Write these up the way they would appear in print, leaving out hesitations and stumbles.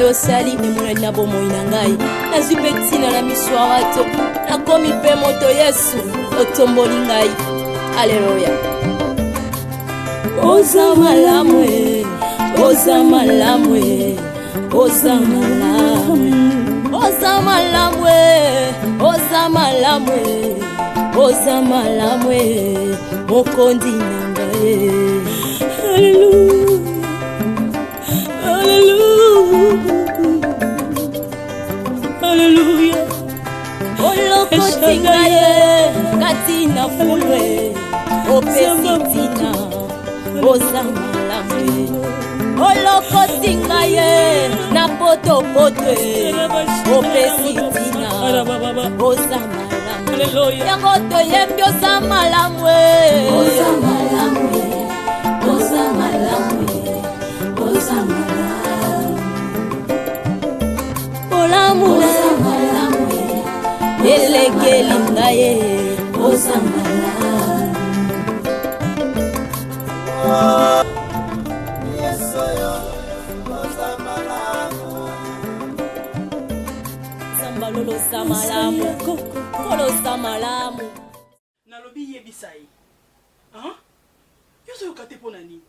osali emonani na bomoi na ngai nazwi mpe ntina na miso ya bato nakomi mpe moto yesu otomboli ngai aleluya oza malamu oza malamu oza malamu oza malamu oza malamu oza malamu mokondi na ngai haleluya haleluya olokoti ngai kati na fulwe opesi ntina oza malamu olokoti ngai na potopoto opesi ntina oza malamu yango toyembi oza malamu oza malamu oza malamu oza malamu olamu oza malamu elekeli ngai oza malamu Sambalolo samalamu kolo samalamu nalobi yebisa ye yozo yoka te mpo na nini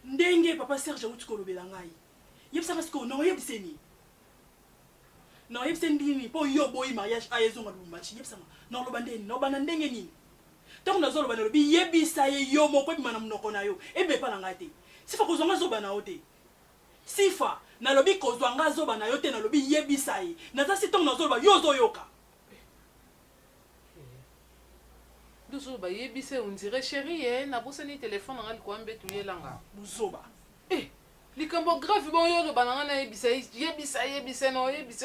ndenge papa Serge auti kolobela ngai yebisaka sikoyo naoyebise nini naoyebise ndini mpo yo boyi mariage ayezonga lubumbashi yebisanga naoloba ndeni naobanda ndenge nini ntango nazoloba nalobi yebisa ye yo moko ebima na monoko na yo ebepa na ngai te sifa kozwa nga zoba na yo te sifa nalobi kozwa nga zoba na yo te nalobi yebisa ye naza si ntango nazoloba yo ozoyoka Buzoba yebise on dirait chérie na bosani téléphone ngal ko ambetu yelanga buzoba likambo grave bon yo bananga na yebisa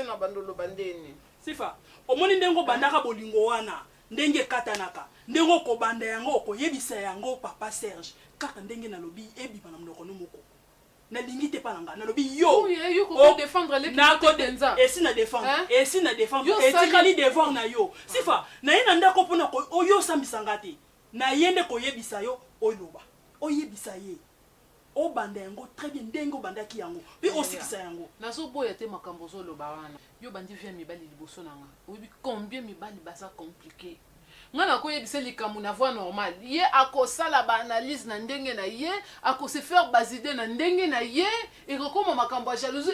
na bandolo bandeni sifa omoni ndengo bandaka bolingo wana ndenge katanaka ndengo ko banda yango ko yebisa yango papa Serge kaka ndenge nalobi ebima na monoko no moko na lingi te pananga nalobi yo yo ko défendre les denza et si na défendre et tikali devoir na yo sifa na yena ndako pona ko oyo sambisanga te na yende ko yebisa yo oloba oyebisa ye o banda yango très bien ndenge banda ki yango puis osikisa yango nazo boya te makambo zo loba wana yo bandi via mibali liboso nanga obi combien mibali basa compliqué ngana ko yebisa likambo na voix normale ye akosala ba analyse na ndenge na ye akose faire bazide na ndenge na ye ekokoma makambo ya jalousie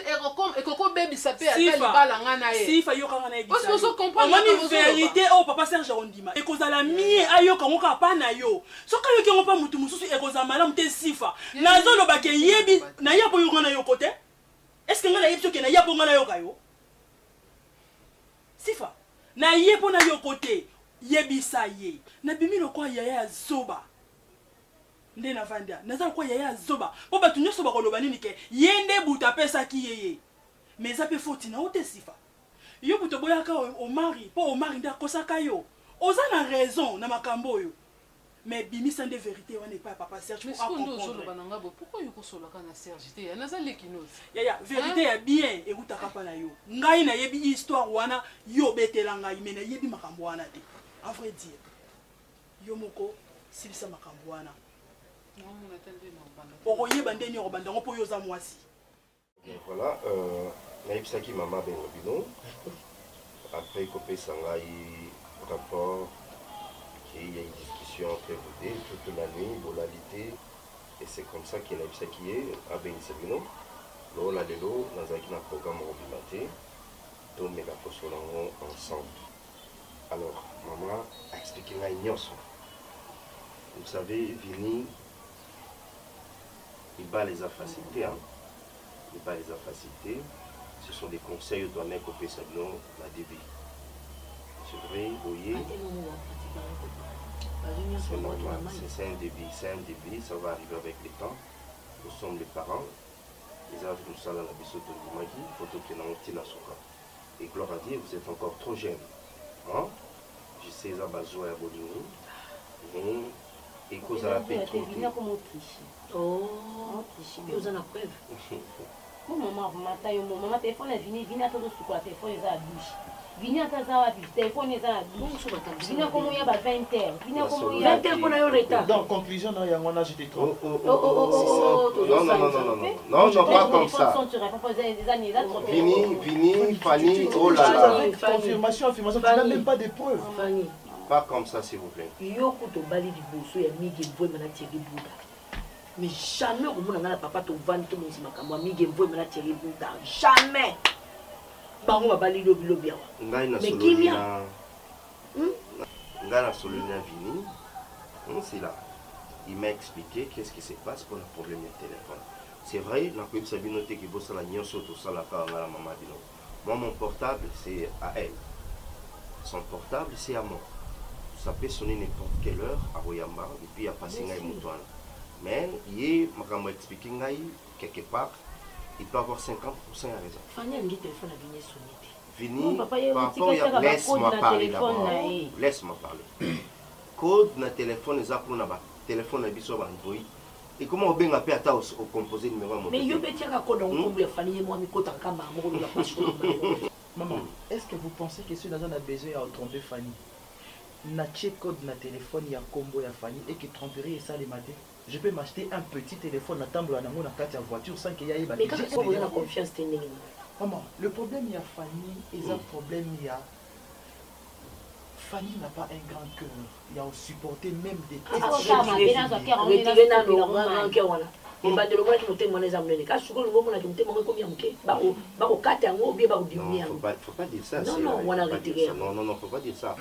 ekoko bebisa pe ata libala ngana ye sifa yo kanga na yebisa parce que so comprendre la vérité o papa Serge ondima ekozala mie ayoka ngoka pa na yo soka yo kengo pa mutu mususu ekozala malamu te sifa nazoloba ke yebi na yapo yo ngana yo kote est-ce que ngana yebi ke na yapo ngana yo kayo sifa na yepo na yo kote yebisa ye na bimi lokwa yaya zoba nde na vanda nazala kwa yaya zoba po batu nyoso bakoloba nini ke yende buta pesa ki yeye mais ape foti na ote sifa yo buto boyaka omari po omari nda kosaka yo oza na raison na makambo yo mais bimisa nde vérité wana pas papa Serge pour comprendre pourquoi yo kosolaka na Serge te nazali kinozi ya vérité ya bien ekutaka pa na yo ngai na yebi histoire wana yo betela ngai mais na yebi makambo wana te à vrai dire yo moko silisa makambo wana okoyeba ndeni okobanda ngo mpo yo oza mwasi voilà nayebisaki mama bengo bino après kopesa ngai rapport qu'il y a une discussion entre vous deux toute la nuit bolalité et c'est comme ça qu'il nayebisaki ye abengisa bino lola lelo nazalaki na programme obima te tomeka kosola ngo ensemble. Alors maman a expliqué ngai nyonso. Vous savez Vini il bat les facilités il bat les facilités. Ce sont des conseils au doigt au Pessadon, la débit. C'est vrai, vous voyez. C'est normal, c'est un débit, ça va arriver avec le temps. Nous sommes les parents. Les âges nous salent la biseau de Magi, il faut que nous tenions et gloire à Dieu, vous êtes encore trop jeune. Hein? Je sais ça bazo à Bolini. Et cause à la paix. Oh, Autriche, vous en avez preuve. Mon maman, maman téléphone est venu à tout le téléphone, ils ont douche. Vini ataza wapi téléphone eza na vini komo ya ba 20h vini komo ya 20h pona yo retard. Donc conclusion na yango na j'étais trop. Non, pas comme ça. Vini, Fanny, oh là là. Confirmation, tu n'as même pas de preuves. Pas comme ça, s'il vous plaît. Yo kuto bali di boso ya migi mvoe mana Thierry Bouda. Mais jamais au monde na papa to vendre tout mon makambo migi mvoe mana Thierry Bouda. Jamais. Bango bali lobi lobi awa. Ngai na Solina Vini. C'est là. Il m'a expliqué qu'est-ce qui se passe pour le problème du téléphone. C'est vrai, la Kouib Sabinote qui bosse à la Nyonso, tout ça, la maman Bino. Moi, mon portable, c'est à elle. Son portable, c'est à moi. Ça peut sonner n'importe quelle heure à Royamba, et puis à passer à Moutouane. Mais, il m'a expliqué quelque part, il peut avoir 50% à raison. Fanny a mis le téléphone à Vini sonné. Vini, par rapport à... Laisse-moi parler d'abord. Laisse-moi parler. Code na téléphone, ça pour na téléphone na biso Android. Et comment on bien appelle à au composé numéro à mon mais yo betia ka code on comble Fanny moi mi kota kama mo la password. Maman, est-ce que vous pensez que celui-là a besoin à tromper Fanny? Na check code na téléphone ya combo ya Fanny et que tromperie et ça les matin. Je peux m'acheter un petit téléphone na tambo na ngo na carte ya voiture sans qu'il y ait mais quand on a confiance tenir. Maman, le problème il y a Fanny et un problème il y a Fanny n'a pas un grand cœur. Il y a supporté même des tests. Il va de le voir qui monte mon examen. Quand je le moment là, je monte mon combien monter. Bah au 4 ans ou bien bah au 10 ans. Faut pas dire ça. Non, on a retiré. Non, faut pas dire ça.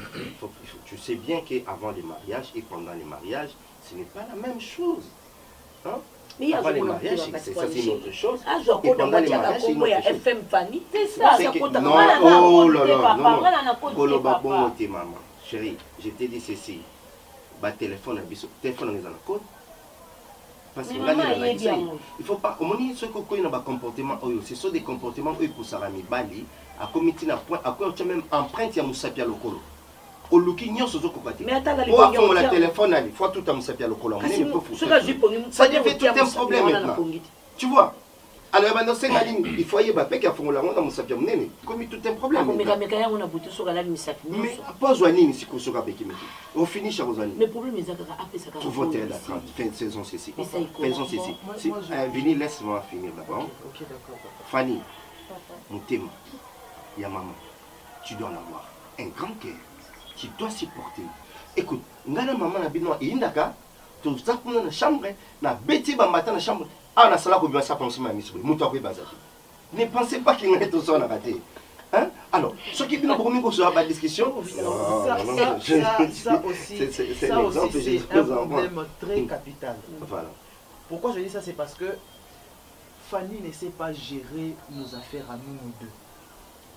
Tu sais bien qu'avant les mariages et pendant les mariages, ce n'est pas la même chose. Hein? Mais avant les mariages, c'est une autre chose. Et pendant les mariages, c'est une autre chose. FM Fanny, c'est ça. Non, oh là là, non. Maman, chérie, je t'ai dit ceci. Bah téléphone on est dans la côte. Parce que il faut pas, au moment où il y a un comportement, ce sont des comportements où il faut s'arranger bali, à commettre un point, à quoi tu as même empreinte à Moussapia Lokolo. Au looking, il y a ce côté. Mais attends, le téléphone, il faut tout à Moussapia Lokolo. Ça devient tout un problème maintenant. Tu vois? Alors, il faut y aller, il faut la rendre à Moussapia Mouné, comme tout un problème. Mais pas besoin de si vous avez on finit chez Rosani. Le problème est que ça vous votez la fin de saison ceci. Faisons ceci. Vini, laisse-moi finir d'abord. Ok, d'accord. Fanny, mon thème, il y a maman. Tu dois en avoir un grand cœur. Tu dois supporter. Écoute, ngana maman na bino indaka, tu vas dans la chambre, na bêti ba matin dans la chambre. Ah, na sala ko bien ça penser ma mission. Muto ko bazaki. Ne pensez pas qu'il y a tout ça na raté. Hein? Alors, ce qui est bien pour nous, c'est la discussion. Ça aussi, c'est un problème très capital. Voilà. Pourquoi je dis ça? C'est parce que Fanny ne sait pas gérer nos affaires à nous deux.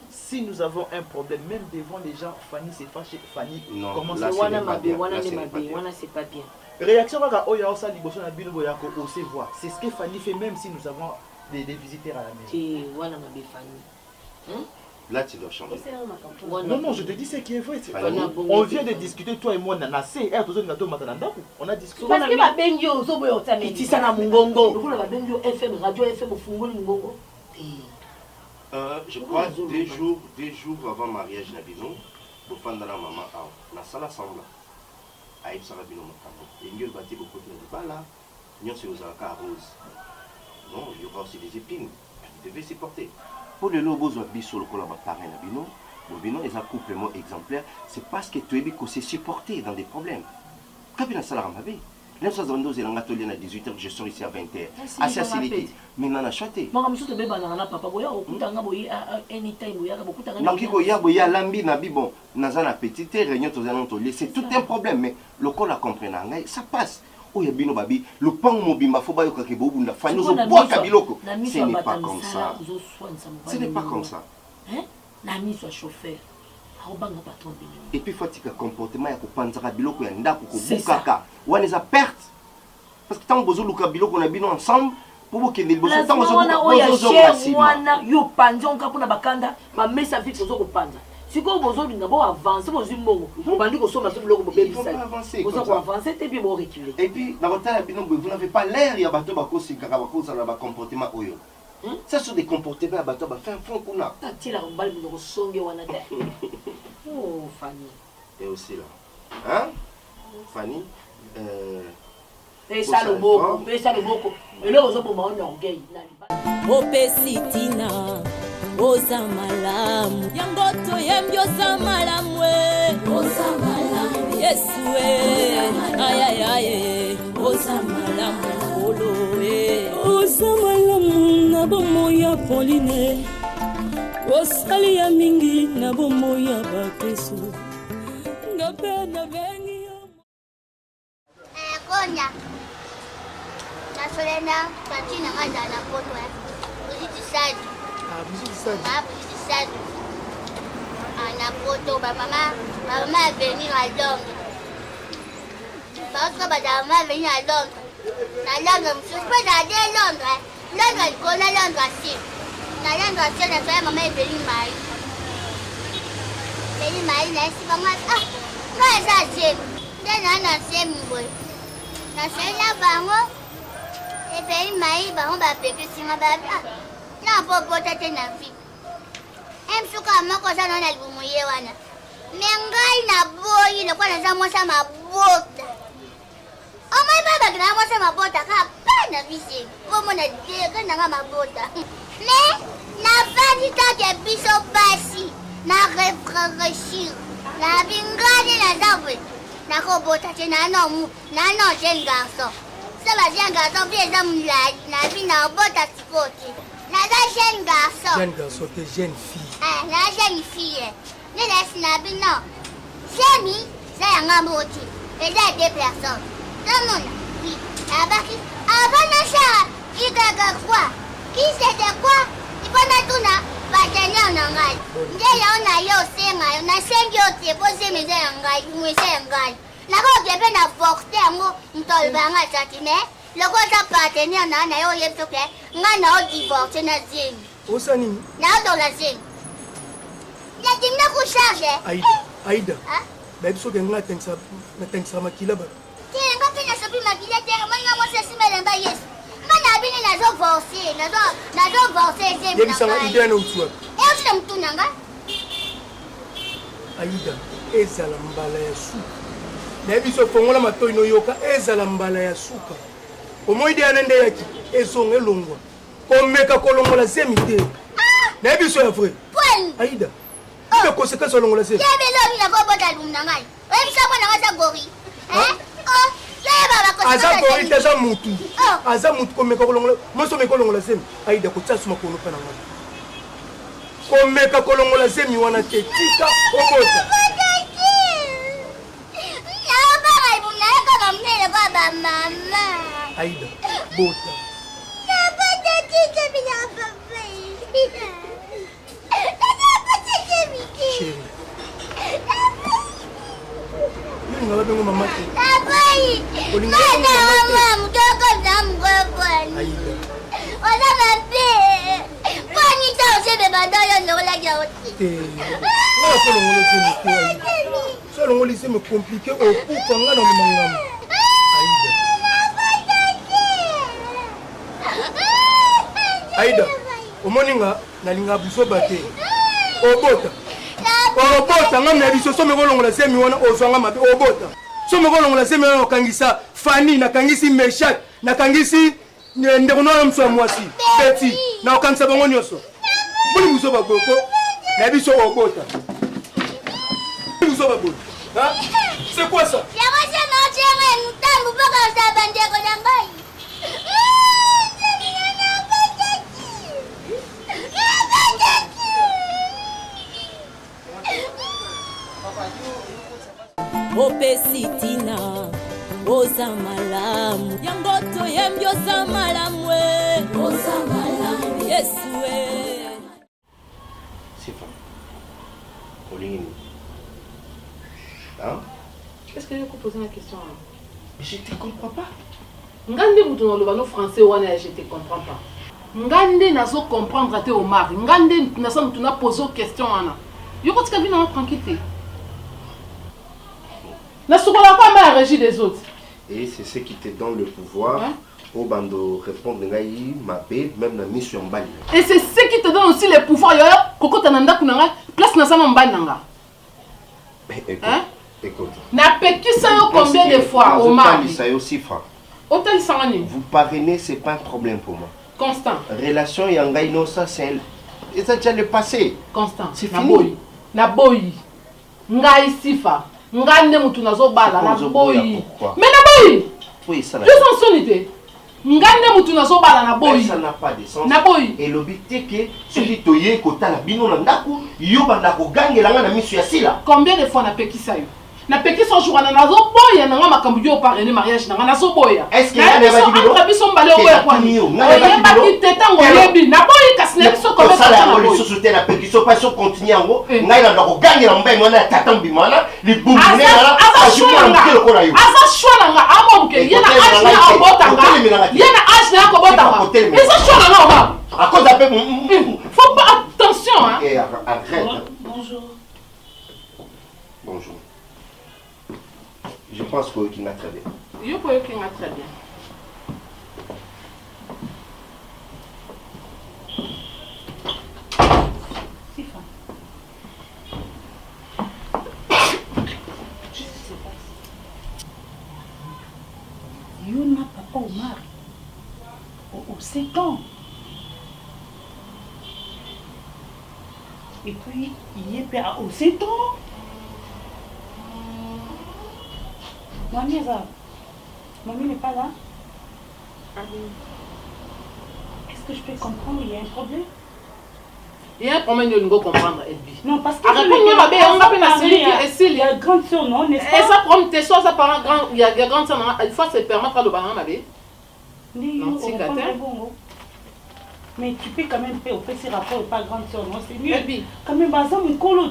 Si nous avons un problème, même devant les gens, Fanny s'est fâchée. Fanny commence à c'est pas bien. Réaction à Oya Osa Liboso na Bino Boyako ose voir. C'est ce que Fanny fait même si nous avons des visiteurs à la maison. Là, tu dois changer. Non, je te dis ce qui est vrai. On vient de discuter, toi et moi, on a discuté. Parce que ma benjo, so boyo tame. Ti sana mungongo. Pourquoi la benjo FM, radio FM, fungoli mungongo? Je crois 2 jours avant le mariage Nabino, pour faire la maman la salle assemble. Aïe, ça va bien au Macabo. Et mieux bâti beaucoup de là. Nous sommes aux arcs rose. Non, il y aura aussi des épines. Tu devais supporter. Pour les logos de Bissau, le collab parrain Nabino, Bobino est un complément exemplaire. C'est parce que tu es bien qu'on s'est supporté dans des problèmes. Quand il y a un salaire à ma vie, les gens ont un atelier à 18h, je sors ici à 20h. Assez facilité. Mais on a chanté. Moi, je suis papa, anytime, il y a l'ambi, bon, nazana petite réunion, c'est tout un problème, mais le col a compris, ça passe. Oh, ya bino babi, le pan mobimba faut ba yoka ke bobunda fa nous bois kabiloko. Ce n'est pas comme ça. Ce n'est pas comme ça. Hein? Nami soit chauffeur. Aobanga patron bino. Et puis faut que comportement ya ko panzaka biloko ya ndako ko bukaka. Wana za perte. Parce que tant bozo luka biloko na bino ensemble pour que les bozo tant bozo wana yo panzo nka pona bakanda ma mesa vite bozo ko panza. Si vous avez avancé, vous avez avancé, et puis, vous n'avez pas l'air, il y a un comportement. Ça sont des comportements à bateau, faire un fond qu'on a. Tu l'as emballé pour le son de Wanade. Oh, Fanny. Et aussi là. Hein? Fanny? Et ça le beau, et ça le beau. Et là, on a pour moi un orgueil. Opesitina, oza malamu. Yangoto yembi oza malamu. Oza malamu. Yesu ay ay ay. Oza malamu olo oza malamu na bomo ya Pauline. Osali ya mingi na bomo ya Bakristo. Ngape na bengi yo. Konya. Nasolena patina ngaza na poto Busiti sadu. Busiti sadu. Busiti sadu. Na poto mama venir à Londres. Parce que maman venir à Londres. Na Londres, je peux aller à Londres. Londres, il connaît Londres aussi. Na Londres, c'est la femme maman venir mai. Venir mai, là c'est maman. Non, ça c'est. C'est moi. Na c'est là bango. Et puis mai bango ba peke singa ba. Na popo tete na fi. Suka moko sana na libuye wana. Mengai na boyi le kwa na mosa mabota. Omai baba na mosa mabota ka pana visi. Komo na deka na mabota. Mais na fadi ta ke biso basi na réfléchir. Na bingani na zawe. Na kobota tena no jeune garçon. Ça va jeune garçon bien ça na bi na bota tikoti. Na jeune garçon. Jeune garçon, t'es jeune fille. La jeune fille. Ne laisse la vie, non. J'ai mis, c'est un moti. Et j'ai 2 personnes. Non, non, oui. Avant la chara, il y a quoi? Qui c'était quoi? Il faut la tourner. Pas de n'en a. On a eu aussi, on a 5 autres, posé mes engages, ou mes engages. La robe est bien apportée à moi, on t'a le bain à Satimé. Le gros appartenait à un aéro, il y a tout fait. On a divorcé, na zine. Où ça n'est? Là, dans la zine. Il y a des gens qui chargent. Aïda. Mais il faut que nous attendions makila ba. Tiens, quand tu n'as pas pu makila, tu as moi moi c'est simple en yes. Mana bini na zo forcer, na zo forcer c'est. Yebi sanga idée na utua. Et on se mtunanga. Aïda, ezala mbala ya suka. Na biso fongola matoi no yoka ezala mbala ya suka. Omoide anende yaki ezonge longwa. Komeka kolongola semite. Na biso ya vrai. Point. Aïda. Il conséquences sur l'onglet. Il y a des gens qui ont dit que Azagori déjà mutu. Azamutu comme kolongola. Moi so me kolongola sem. Aïda ko tsasuma ko no pana ngana. Komeka kolongola sem wana te tika okota. Aïda, bota. Chérie. Nga ba bengo mama te. Abai. Mama mtoko zamgobani. Aïda. Ona mabe. Kwani tausebe bandoyo ndola jauti. Te. Nga kolongola sem te. So longoli sem compliqué au pour nga na mangam. Aïda. Aïda. Omoninga nalinga buso bate. Obota. Obota ngam na biso so me kolongola semi wana ozwanga mabe obota. So me kolongola semi wana okangisa Fanny na kangisi Meshak na kangisi ndeko na mso mwasi. Beti na okangisa bango nyoso. Buli buso bagoko na biso obota. Buso bagoko. Hein? C'est quoi ça? Ya wase na chere mutambu baka sa bandeko dangai. Opesitina, oza malamu. Yangoto yembi oza malamu. Oza malamu. Yesu C'est pas. Pauline. Hein? Est-ce que je peux poser la question? Mais je te comprends pas. Ngande mutu na lobano français wana je te comprends pas. Ngande nazo comprendre ate au mari. Ngande nazo mutu na poser question wana. Yoko tika vina tranquille. Na sukola kwa ma régie des autres. Et c'est ce qui te donne le pouvoir pour bando répondre ma paix, même la mission Mbali. Et c'est ce qui te donne aussi le pouvoir. Yo, Koko Tananda Kunanga, place na sama Mbananga. Écoute. Na pécu ça combien de fois, Omar? Vous parrainez, c'est pas un problème pour moi. Constant. Relation Yangaino, ça c'est déjà le passé. Constant. C'est fini. Na boyi. Ngai sifa. Ngande mutu nazo bala na boyi. Mais na boyi. Oui, ça. Je sens sonité. Ngande mutu nazo bala na boyi. Ça n'a pas de sens. Na boyi. Et le but est que celui toye kota la bino na ndaku, yo bandako gange la ngana misu ya sila. Combien de fois na peki ça yo? Na peki son jour na nazo boya na ngama kambu yo parrainer mariage na nazo boya. Est-ce que y a des bidon? Na biso mbale oya kwa ni. Na baki tetango yebi na boyi kasne biso comme ça. Ça la religion soutient la peki so pas so continuer ngo. Ngai na ndako gange la mbaye mwana tatambi mwana li bumbu ne la. Asa shwana nga amobuke yena age na obotanga. Yena age na obotanga. Esa shwana nga oma. À cause d'appel. Faut pas attention hein. Et arrête. Bonjour. Bonjour. Je pense qu'il m'a très bien. Je crois qu'il m'a très bien. Sifa. Je sais pas. Yona papa Omar. Au 7 ans. Et puis, il est père au 7 ans. Mamie est là. Mamie n'est pas là. Est-ce que je peux comprendre? Il y a un problème? Il y a un problème de nous comprendre, Elbi. Non, parce que... Il y a grande soeur, non, n'est-ce pas? Et ça prend tes soeurs, ça parle grand... Il y a grande soeur, il faut se permettre de le banana, ma belle. Non, mais tu peux quand même faire ces rapports et pas grande soeur, non? C'est mieux. Elbi. Quand même,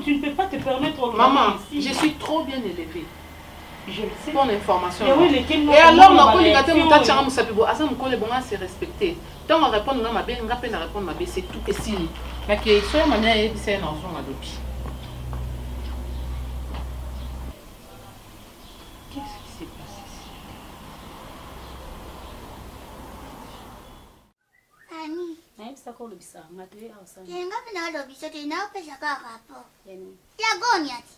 tu ne peux pas te permettre... Maman, je suis trop bien élevée. Je le sais. Bonne information. Et alors, on a respecté. Tant on répond à ma belle, on répond à ma belle, c'est tout que si. Mais que soit ma mère, c'est un enfant à l'autre. Qu'est-ce qui s'est passé? Annie. nayebisa ko olobisa ngatoye awusana yenga pena olobisa te naopesa ka rapport ya gonya ti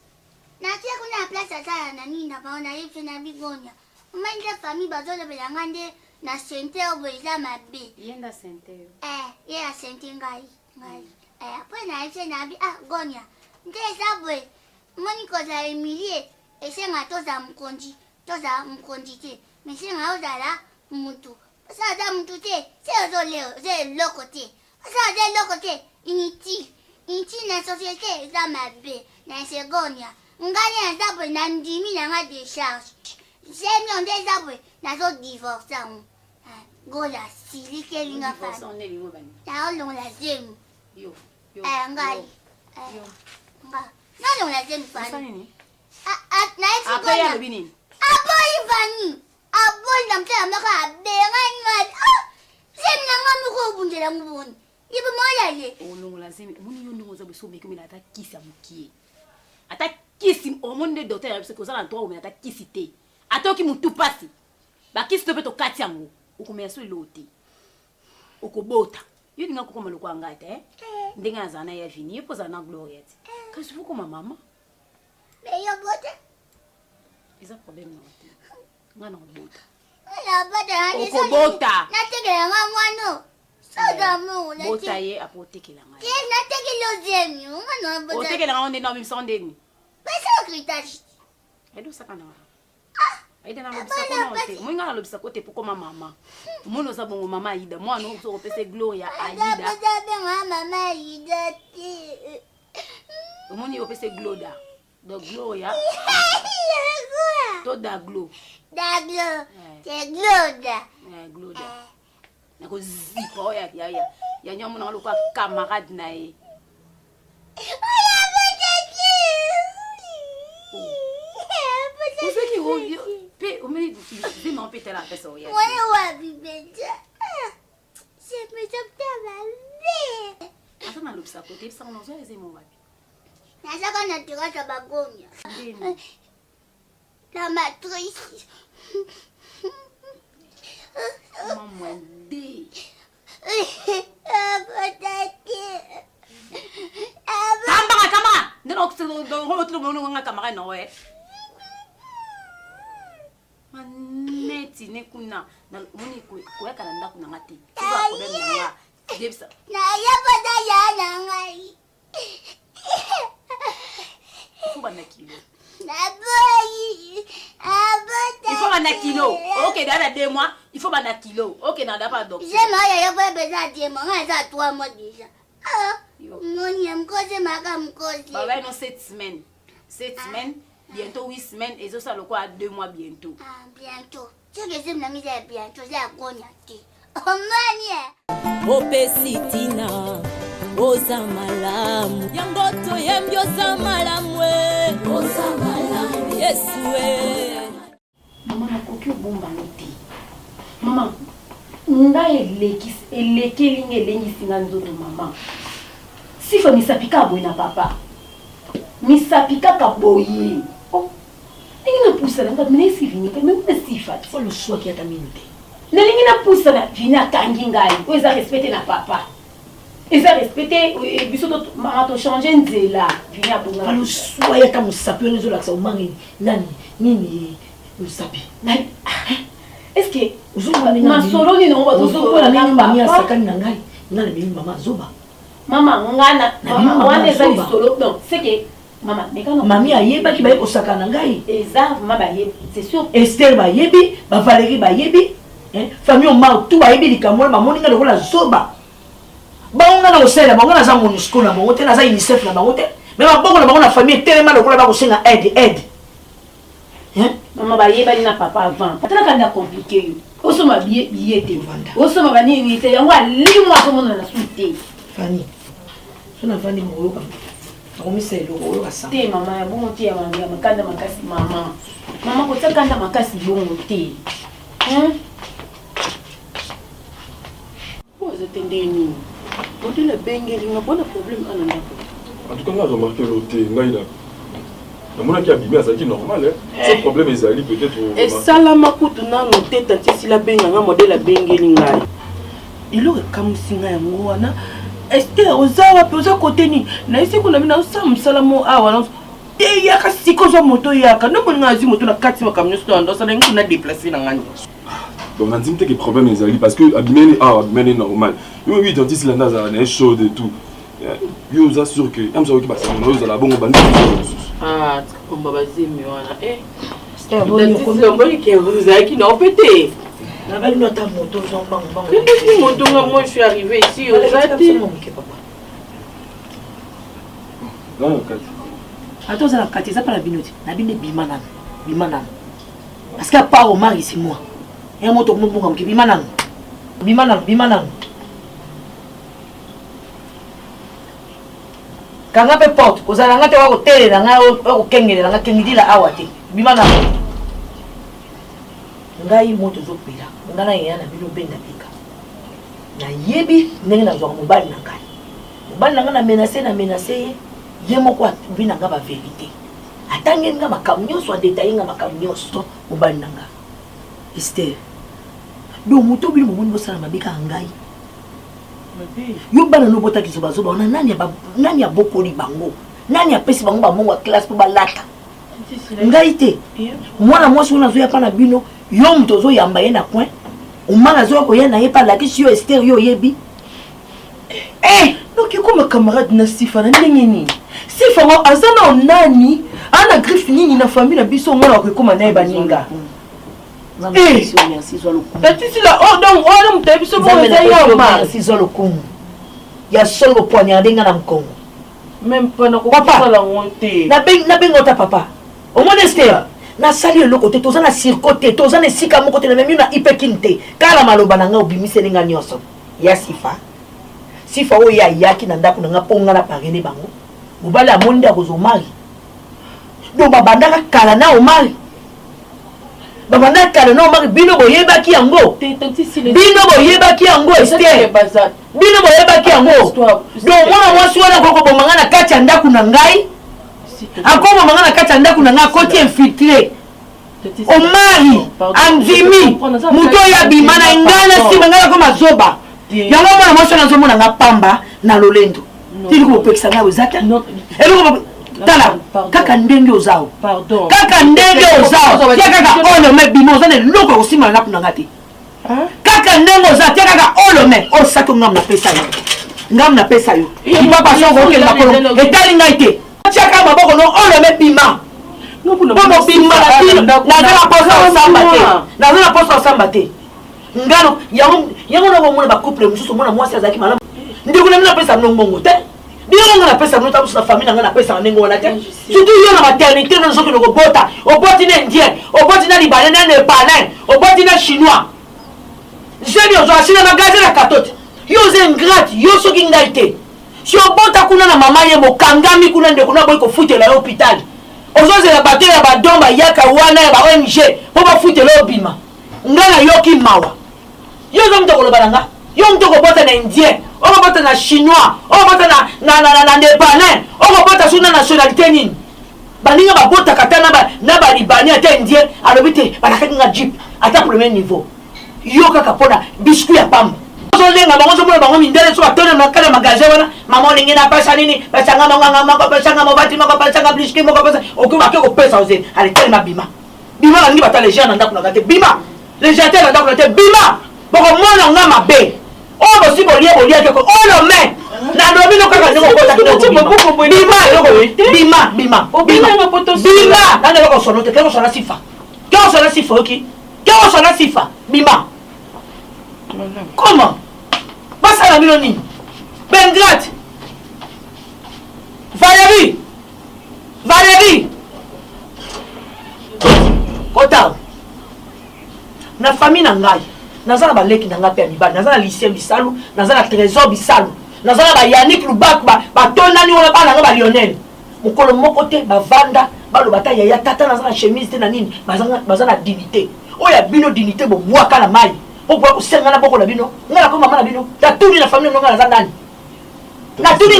natia kuna place asala na nini na bao nayebisa na bigonya omani nde famille bazolobela nga nde na sente obo eza mabe yenda sente ye ya sente ngai apres nayebisa na bi gonya nde eza boye omoni kozala emilie esenga toza mokonzi te mesenga ozala mutu ça da mutu te c'est eloko te ça da eloko te inutile na société eza mabe na segonia ngai eza boye na ndimi nanga décharge semio nde eza boye nazodivorce yango gola silikelinga fani naolongola zemi ngai naolongola zemi fani nayebi aboyi fani aboyi na mtala moko abengani ngati zemi nanga moko obundela nguboni ibe moyale olongola zemi omoni yo ndenge oza boso omekemela ata kisi ya mokie ata kisi omoni nde docteur yabisa kozala na toa omela ata kisi te ata oki motu pasi bakisi to mpe tokati yango okomela so eloo te okobota yo ndinga kokoma lokwa ngai te ndenge nazala na ya vini yo mpo ozala na gloria te kasi fokoma mama me yo bote eza problème na te nga na kobota okobota natekelanga mwano bota ye apo otekela ngai natekeli ozemi ngana otekela ngai ondeni obimisa ondeni pesa okritage edosaka na aida nalobisa kono te moinga nalobisa ko te pokoma mama omoni oza bongo mama aida mwana okopesa gloria aida mama aida te omoni opesa gloda do gloria to daglo te gloda gloda nakozipa oyo ya nyomo nanga lokwa camarade na ye oseki pe omeni zima opetela apesa oya oye wabibeja semezoptavabe ata nalobisa kote ebisaka nazo ezemo wapi nazaka na terasa bagonya la matrice Maman D. Kamera. Non, kamera non ouais. Maneti ne kuna na muni kuya kananda kuna ngati. Tuba problem nga. Debsa. Na ya bada ya na ngai. Il faut bana kilo. Na boy. Il faut bana kilo. OK, dans 2 mois, il faut bana kilo. OK, dans pas donc. J'ai moi ya pas besoin de moi, ça 3 mois déjà. Ah. Non, il me cause ma gamme cause. Bah non 7 semaines. 7 semaines, bientôt 8 semaines et ça le quoi 2 mois bientôt. Ah, bientôt. Tu que je me mise bientôt, j'ai agoniaté. Oh mania. Opesitina Ozamalamu Yangoto yembi Ozamalamu Ozamalamu Yesu Maman nakoki obomba noti. Maman nga eleki elengisi nga nzoto mama. Sifa misapika boye na papa. Misapika kaboye. Oh. Ningina poussa nga minesi vini ka même sifa. Faut le choix qui a ta minute. Nelingi na poussa na vina kangi ngai. Oza respecter na papa. Eza respecter biso to marato changer nzela. Vina bonga. Faut le choix ya ta musapi on ezola sa umani nani nini musapi. Nani est-ce que uzumani ma solo ni no ba uzumani na nini mami asakani na ngai ngana mimi mama zoba. Mama ngana mama wana eza solo non c'est que maman mekano mami ayeba ki baye osakana ngai. Eza mama baye c'est sûr. Esther bayebi ba Valérie bayebi. Famille au mal tout bayebi likamwa mamoni nga lokola zoba. Bango na osela bango na za MONUSCO na bango te na za UNICEF na bango te. Mais ba bongo na bango na famille tellement lokola ba ko senga aide. Maman bayeba ni na papa avant. Patala kana compliqué yo. Osoma billet te vanda. Osoma bani ni te yango alimwa ko mona na suite. Fanny. Sona Fanny mo yoka. Akomise lo yoka sa. Te mama ya bongo te ya manga makanda makasi mama. Mama ko tsakanda makasi bongo te. Vous attendez nous. On dit le bengeli nga bon problème ananda. En tout cas, on a remarqué l'autre ngaïla. Le monde qui a abîmé, c'est normal. Ce problème est allé peut-être. Et ça, la makutu na noté tati si la benga nga modèle la bengeli nga. Il aurait comme si nga ngwana. Esther ozawa poza côté ni. Na isi kuna mina usam salamo awa. Et yaka siko zo moto yaka. No mo ngazi moto na kati ma camion sto ndo ça na ngina déplacer na ngani. Donc on a dit que le problème est allé parce que abîmé est normal. Oui, dentiste là est chaud et tout. Je vous assure que même ça qui passe on la bonne bande. Ah, comme baba zemi wana Esther bon qui vous a qui non pété. La belle note à moto son bang bang. Moto moi je suis arrivé ici au Zati. Non, attends ça la carte ça pas la binote. Na bine bimanan. Parce qu'à part au mari c'est moi. Et un moto mon qui bimanan. Kanga pe porte, kozala ngate wa hôtel na nga o kengele na kengidila awate. Bimanan. Ngai moto zo pela. Ngana yana bino benda pika. Na yebi ndenge na zo mobali na ngai. Mobali na nga na menacer ye moko bina nga ba vérité. Atange nga makamnyo so détailler nga makamnyo so mobali na nga. Esther. Do moto bino mo bongo sala mabika ngai. Yo bana no bota kisoba zoba ona nani ya bokoli bango. Nani apesi bango ba mongo classe po balata. Ngai te. Mwana mwasi una zo ya pana bino. Yo mto zo yamba ye na coin. Umanga zo ko ye na ye pa la kisi yo Esther yo yebi. Donc comme camarade na Sifa na ndenge ni. Sifa ngo azana onani ana griffe nini na famille na biso mwana ko koma na baninga. Merci zo lokumu. Tati si la donc on mta biso bo za yo ma. Merci zo lokumu. Ya solo poignarder nga na mkongo. Même pas na ko sala ngonte. Na bengo ta papa. Au moins Esther. Na sali le côté toza na circoté toza na sika mo côté na même na ipekinte. Kala maloba na nga obimiseli nga nyoso. Ya Sifa. Sifa o ya yaki na ndako na nga ponga na parene bango. Mobala monde ya kozomari. Do babandaka kala na omari. Babanda kala na omari bino boyebaki yango. Bino boyebaki yango Esther. Bino boyebaki yango. Do mwana mwasi wana koko bomanga na kati ya ndako na ngai. Akoma manga na kati ya ndako na ngai koti infiltré. omari andimi moto oyo abima na ngana nsima ngana ko mazoba yango mwana mwasi oyo nazomona nga pamba na lolendo tili kobopekisa ngai oza te tala kaka ndenge ozao kaka ndenge ozao tia kaka olome bima oza na eloko kosimana na kuna nga te kaka ndenge oza tia kaka olome osaki ngamu napesa yo ngamu napesa yo ipapa soko okende makolo etali ngai te tia kaka maboko no olome bima bomo bima na tino naza na posa osamba te naza na posa osamba te ngano yango na bomona bacouple mosusu omona mwasi azalaki malamu ndeko na mina napesa bino mbongo te bino nga napesa bino tabusu na famille nanga napesa ndenge wana te surtout yo na maternité no soki okobota oboti na indien oboti na libanais na nepalais oboti na chinois jeune ozo asina magaze na katote yo oza ingrate yo soki ngai te si obota kuna na mama ye mokangami kuna ndeko na boyi kofutela yo hôpital ozozela bato ya badomba yaka wana ya ba ONG mpo bafutela obima ngai nayoki mawa yo ozo moto koloba na nga yo moto okobota na indien okobota na chinois okobota na nepalais okobota so na nationalité nini baninga babotaka ata na balibani ata indien alobi te balakaki nga jip ata premier niveau yo kaka mpona biskuit ya pamba ozolenga bango ozomona bango mindele so batone makala magasin wana mama olingi napesa nini pesanga monganga moko pesanga mobati moko pesanga bliski moko pesa okobake kopesa ozeli aletelema bima bima balingi bata legere na ndako nanga te bima legere te na ndako na te bima bokomona nga mabe oyo bosi boliake olome nalobi no kaka ndenge okota nanga eloko te kekosona sifa oki kekosona sifa bima comment basala bino nini bengrate Valérie kota na famille na ngai naza na baleki na ngai mpe ya mibali naza na lycée bisalu naza na trésor bisalu naza na bayanik lubak batondani wana bana nga balionel mokolo moko te bavanda baloba ta yaya tata naza na chemise te na nini baza na dignité oyo ya bino dignité bomwaka na mai po boya kosenga na boko na bino nga na ko mama na bino tatuni na famille nonga naza ndani natuni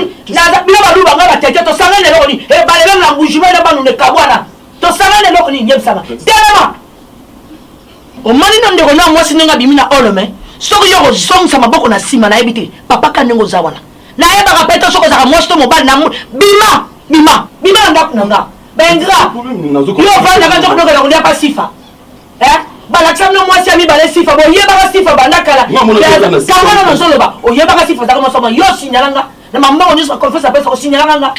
bino baluba nga batete tosangani eloko nini balebe na mbujima na banu nekabwana tosangani eloko nini yebisanga telema omani na ndeko na mwasi ndenge abimi na olome soki yo kozongisa maboko na nsima nayebi te papa ka ndenge oza wana nayebaka pe to soki ozaka mwasi to mobali na bima na ndako na nga bengra yo ovandaka nzoko ndokela kolia pa sifa balakisa bino mwasi ya mibale sifa boyebaka sifa bandakala kangana nazoloba oyebaka sifa ozaka mwasoma yo signalanga na mambongo nyonso confesse apesa kosignalanga nga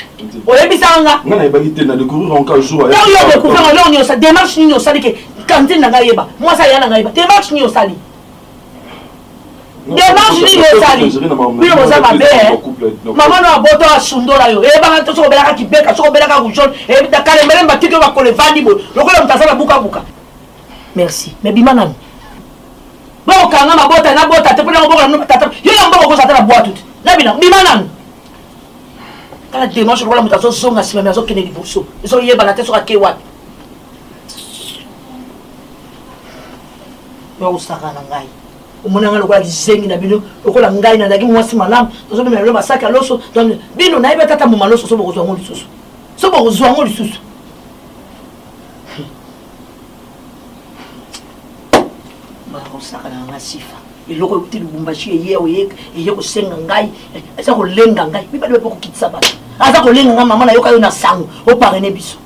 oyebisanga nga yo découvrir eloko nini osali démarche nini osali ke kantine na ngai yeba mwasi aya na ngai yeba démarche nini osali démarche nini osali bino boza mabe mama no aboto asundola yo eyebanga to soki obelaka kibeka soki obelaka rougeole kalembele batiki oyo bakolo evandi boye lokola moto aza na bukabuka merci mais bima nani bokanga mabota na bota te mpona koboka na tata yo ya mboko koza ata na bwatu te na bina bima nani kala démarche lokola moto azozonga nsima me azokende liboso ezoyebana te soki ake wapi osaka na ngai omona ngai lokola lizengi na bino lokola ngai nazalaki mwasi malamu tozobima lelo basaki ya loso bino nayebi tata moma loso so bokozwango lisusu bakosaka na nga sifa eloko ekuti lubumbashi eye kosenga ngai aza kolenga ngai mibali bape kokitisa bato aza kolenga ngai mama nayoka yo na sango oparene biso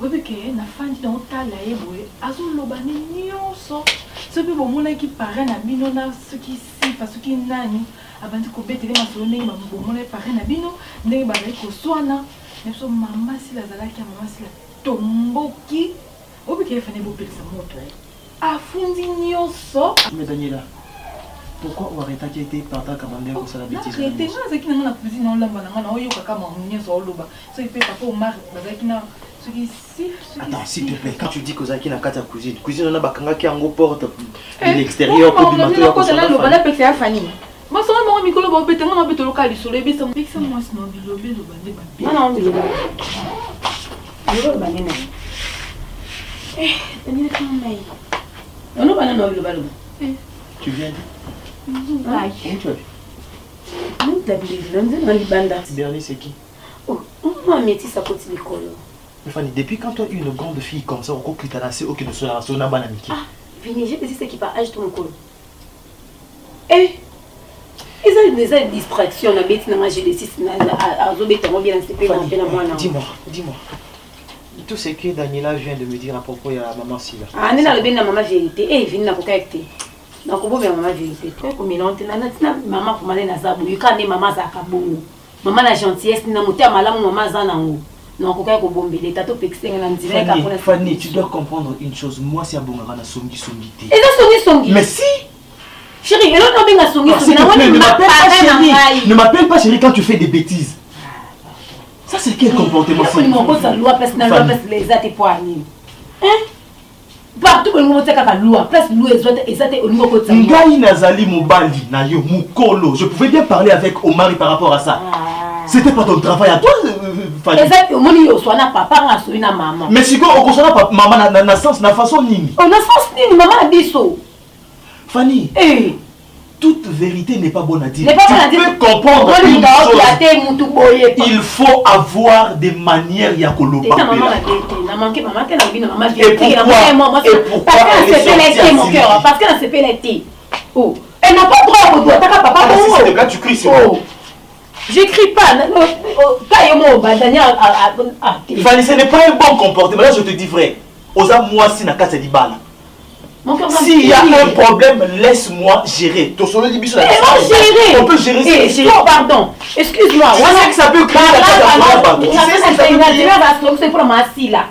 oyebike nafandi na otala ye boye azoloba ne nyonso soki bomonaki pare na bino na soki sifa soki nani abandi kobetele masolo ndenge bomona pare na bino ndenge bazali koswana nebiso mama sila azalaki ya mama sila tomboki oyebike efane bopelisa moto afundi nyonso. Mais Daniela, pourquoi on arrête qui était partant comme on dit que ça la bêtise? Non, c'était moi qui n'a pas cuisiné en lamba na oyo kaka mamunye so loba. Ça il fait papa au mar bazaki na ce qui si. Attends, s'il te plaît, quand tu dis que Zaki n'a qu'à ta cuisine on a bakanga qui en porte de l'extérieur pour bimato ya ko ça. Loba la pexé à Fanny. Moi ça mo mikolo ba betenga na beto local sur les bisa pexé moi sinon bilobe loba de ba. Non bilobe. Bilobe ba nene. Tani na kama mai. Non pas non bilobe. Tu viens? Vai. Où tu es? Bernier, c'est qui? Moi, métis, ça continue l'école. Mais Fanny, depuis quand toi, une grande fille comme ça, on peut assez aucun de cela, on a bananiqué. Ah, Vini, j'ai dit ce qui part âge tout mon colo. Eh, ils ont des distractions, on a bêté dans ma G6, à Zobé, on vient de se payer dans moi. Dis-moi. Tout ce que Daniela vient de me dire à propos de la maman Silla. Ah, on est dans le bien de la maman vérité. Eh, Vini n'a pas connecté. Donc, on peut bien maman vérité. Comme il a maman pour m'aller dans sa bouille, quand les mamans à Kabongo. Maman la gentillesse, n'a pas à maman, maman Zanango. Non, on peut bomber les tatos pexés en direct. Fanny, tu dois comprendre une chose. Moi, c'est à Bongara Songi. Et là, Songi. Mais si! Chérie, et là, on a Songi. Ne m'appelle pas chérie quand tu fais des bêtises. Ça, c'est quel comportement? C'est une loi, les athées poignés. Hein? Partout, on a la loi. Place loi, au niveau de ça. Ngai Nazali Mobali, Nayo, Mukolo. Je pouvais bien parler avec Omar par rapport à ça. C'était pas ton travail à toi, Fanny. Exact, au moment où on a papa, on a maman. Mais si on a papa, maman na sens, na façon nini. On a sens nini, maman a dit ça. Fanny, toute vérité n'est pas bonne à dire. Tu peux comprendre une chose. Il faut avoir des manières ya koloba. Et pourquoi elle est sortie mon cœur? Parce qu'elle a fait l'été. Oh, elle n'a pas le droit au doigt. Papa, c'est là tu cries sur moi. J'écris pas. Fanny, ce n'est pas un bon comportement. Là, je te dis vrai. Osa moi si na kase di bala. S'il y a un problème, laisse-moi gérer. On peut gérer ça. Pardon, excuse-moi. Tu sais que ça peut créer la catastrophe. C'est pour ma fille là.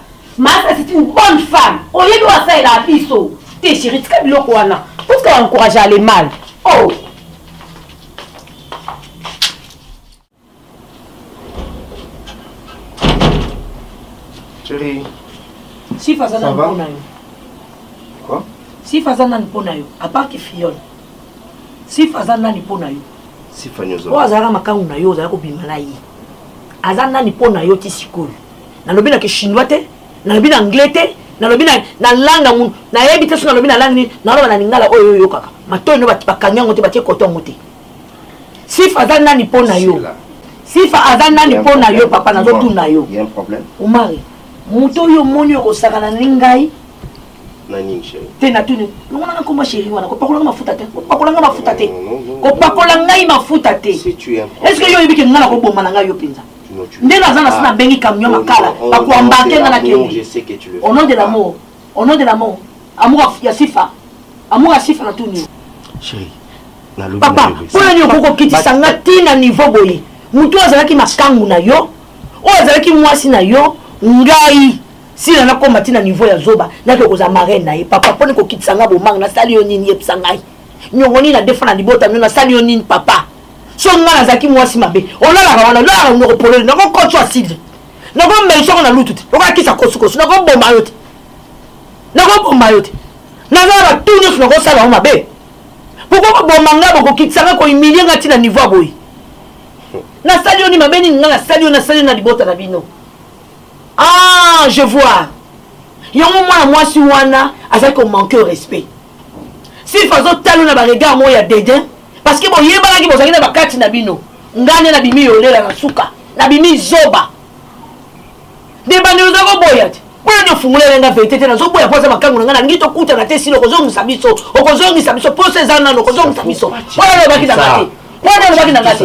C'est une bonne femme. Au lieu de voir ça, elle a appris ça. T'es chérie, tu sais quoi là? Parce qu'on encourage à aller mal. Oh. Chérie. Si Fazana va? Quoi? Si Fazana Niponayo, à part qui fiole. Si Fazana Niponayo. Si Fanyozo. O azara makangu na yo, azara ko bimala yi. Azana Niponayo ti sikolo. Na lobi na ke chinois te, na lobi na anglais te, na lobi na langa mun, na yebi te so na lobi na langi, na lobi na ningala oyo kaka. Matoyo no bakanyango te batie kotongo te. Si Fazana Niponayo. Si Fazana Niponayo papa na zo tuna yo. Il y a un problème. Omari. Muto yo moni ko sakana ningai. Nani chérie. Tena tuni. Ngona ngoma chérie wana ko pakola mafuta te. Ko pakola mafuta te. Ko pakola ngai mafuta te. Si tu es est-ce que yo ibike ngana ko bomba na ngai yo pinza? Ndena zana sina bengi camion makala. Ba ko embarquer ngana ke. Je sais que tu le fais. Au nom de l'amour. Au nom de l'amour. Amour ya sifa. Amour ya sifa na tuni. Chérie. Na lobi. Papa, pona ni okoko kitisa ngati na niveau boye. Mutu azalaki makangu na yo. O azalaki mwasi na yo. Ngai si na koma tina niveau ya zoba na ke koza marraine na ye papa pone ko kitsanga bomanga na sali yo nini yepsa ngai nyongoni na defana libota na sali yo nini papa so nga na zaki mwasi mabe olala ka wana olala no ko polele na ko kotso aside na ko mbelso na lututi o ka kisa kosukosu na ko bomba yote na ba tunyo na ko sala mabe poko bomanga boko kitsanga ko humilier ngati na niveau boy na sali yo ni mabe ni nga na sali yo na libota na bino. Ah, je vois. Moi, si wana, avec qu'on manque de respect. Si faisons tel na regard moi ya dédain, parce que bon yeba ki bozaki na bakati na bino. Ngane na bimi yole la suka, na bimi zoba. De bande nous avons boyat. Pour nous fumule na vérité na zo boya poza makangu ngana ngito kuta na tesi lo kozongu sabiso, okozongi sabiso pour ces ans na okozongu sabiso. Voilà le baki na ngati. Voilà le baki na ngati.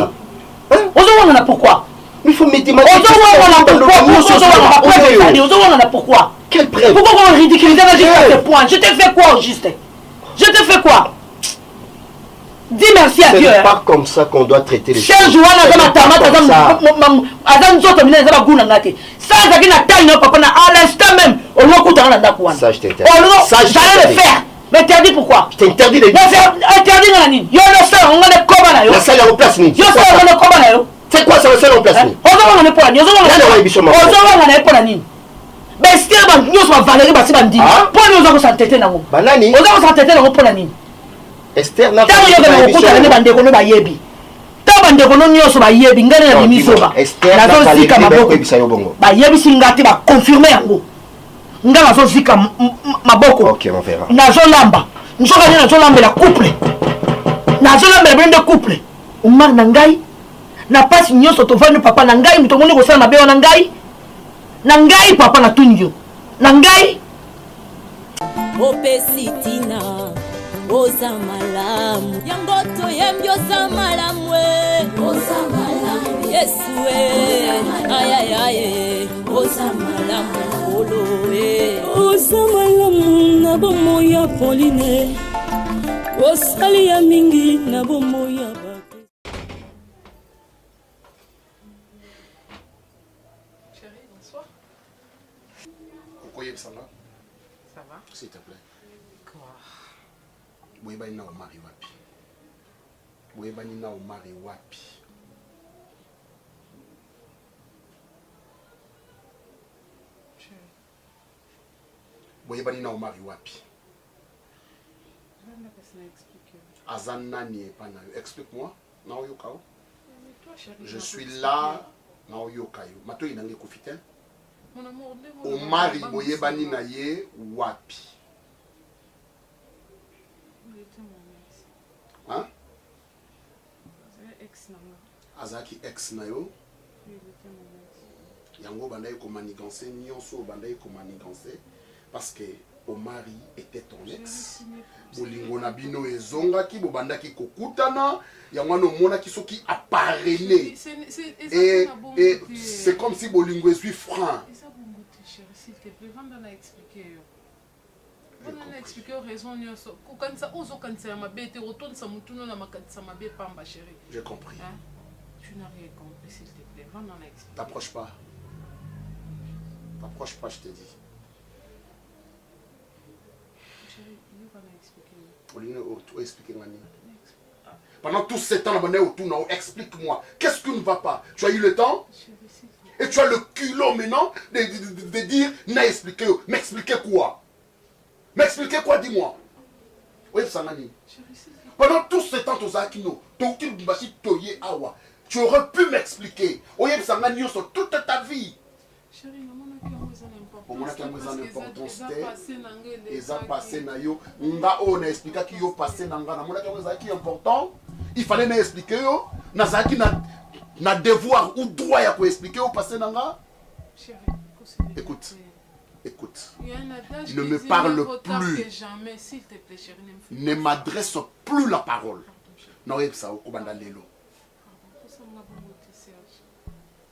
Ozo na pourquoi? Il faut mathématiquement. Pourquoi? Quelle preuve? Pourquoi on ridiculise à ce point? Je t'ai fait quoi au juste? Je t'ai fait quoi? Dis merci à Dieu. C'est pas comme ça qu'on doit traiter les choses. Ça, je t'interdis. J'allais le faire. Mais interdit pourquoi? Je t'interdis de dire. Interdit dans la ligne. Yo le fait, on a le combat. La salle est en place. Yo ça, on a le combat. C'est quoi ça, la salle en place? On a pas la ligne. On a pas la ligne. Mais si nous sommes Valérie Bassi Bandi, pour nous avons s'entêter dans nous. Banani. Nous avons s'entêter dans pour la ligne. Esther n'a pas de émission. Bande kono nyoso ba yebi ngane na bimiso ba na zo zika maboko ba yebi singati ba confirmer yango ngana zo zika maboko OK on verra na zo lamba nsoka na zo lamba la couple na zo lamba bende couple umar na ngai na pasi nyonso tovandi papa na ngai muto moni kosala mabe na ngai papa na tuni yo na ngai opesi tina oza malamu yango toyembi oza malamu oza malamu yesu ayayaye oza malamu olo oza malamu na bomoi ya Pauline osali ya mingi na bomoi ya Ça va? S'il te plaît. Quoi? Boyebani na omari wapi? Boyebani na omari wapi? Boyebani na omari wapi? Azan nani epana yo? Explique-moi. Na oyoka yo? Je suis là. Na oyoka yo. Mato inange kofite? Omari boyebani na ye wapi? Hein? Azaki ex na yo? Yango bandaye ko maniganse nyonso bandaye ko maniganse parce que Omari était ton ex. Bolingo na bino ezongaki bobandaki kokutana yango no mona ki soki apparené. Et c'est comme si bolingo est franc. S'il te plaît, va expliquer. Va expliquer raison nyonso. Quand ça ozo quand ça m'a bête retourne ça mutuno na makatsa m'a bête pamba chérie. J'ai compris. Hein? Tu n'as rien compris s'il te plaît. Va expliquer. T'approches pas. T'approches pas, je te dis. Chérie, il va expliquer. Tu expliquer Mani. Pendant tout ce temps, explique-moi. Qu'est-ce qui ne va pas? Tu as eu le temps? Et tu as le culot maintenant de dire, n'a expliqué. M'expliquer quoi? M'expliquer quoi, dis-moi? Oui, Sangani. Pendant tout ce temps, tu aurais pu m'expliquer. Oui, Sangani, sur toute ta vie. Chérie, on a passé na yo nga on a expliqué qui yo passé na nga na mona qui important il fallait m'expliquer yo na zaki na devoir ou droit ya ko expliquer au passé na nga. Écoute, il ne me parle plus, jamais, s'il te plaît, chérie, ne m'adresse plus la parole. Non, ça au kobanda lelo.